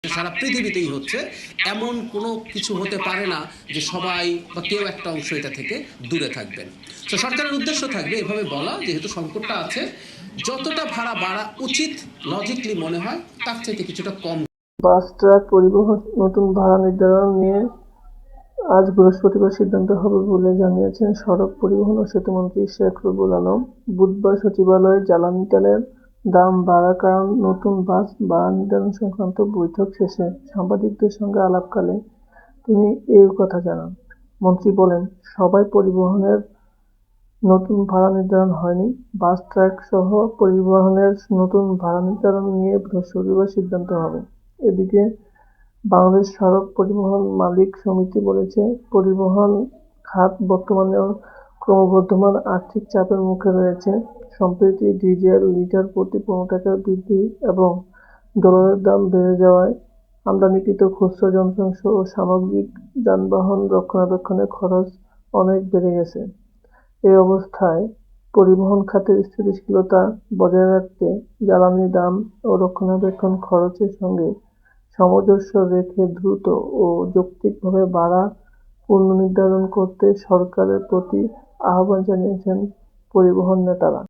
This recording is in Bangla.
সারা পৃথিবীতেই হচ্ছে, এমন কোনো কিছু হতে পারে না যে সবাই বা কেউ একটা অংশ এটা থেকে দূরে থাকবেন। তো সরকারের উদ্দেশ্য থাকবে এভাবে বলা, যেহেতু সংকটটা আছে, যতটা ভাড়া বাড়া উচিত লজিকলি মনে হয় তার চাইতে কিছুটা কম। বাস ট্রাক পরিবহন নতুন ভাড়া নির্ধারণ নিয়ে আজ বৃহস্পতিবার সিদ্ধান্ত হবে বলে জানিয়েছেন সড়ক পরিবহন ও সেতুমন্ত্রী শেখ রুহুল আলম। বুধবার সচিবালয়ে জ্বালানি তেলের দাম বাড়ার কারণ নতুন বাস ভাড়া নির্ধারণ সংক্রান্ত বৈঠক শেষে সাংবাদিকদের সঙ্গে আলাপকালে তিনি এই কথা জানান। মন্ত্রী বলেন, সবাই পরিবহনের নতুন ভাড়া নির্ধারণ হয়নি। বাস ট্রাক সহ পরিবহনের নতুন ভাড়া নির্ধারণ নিয়ে বৃহস্পতিবার সিদ্ধান্ত হবে। এদিকে বাংলাদেশ সড়ক পরিবহন মালিক সমিতি বলেছে, পরিবহন খাত বর্তমানেও ক্রমবর্ধমান আর্থিক চাপের মুখে রয়েছে। সম্প্রতি ডিজেল লিটার প্রতি 15 টাকা বৃদ্ধি এবং ডলারের দাম বেড়ে যাওয়ায় আমদানিকৃত খুচরা যন্ত্রাংশ ও সামগ্রিক যানবাহন রক্ষণাবেক্ষণের খরচ অনেক বেড়ে গেছে। এই অবস্থায় পরিবহন খাতের স্থিতিশীলতা বজায় রাখতে জ্বালানি দাম ও রক্ষণাবেক্ষণ খরচের সঙ্গে সামঞ্জস্য রেখে দ্রুত ও যৌক্তিকভাবে ভাড়া পুনর্নির্ধারণ করতে সরকারের প্রতি আহ্বান জানিয়েছেন পরিবহন নেতারা।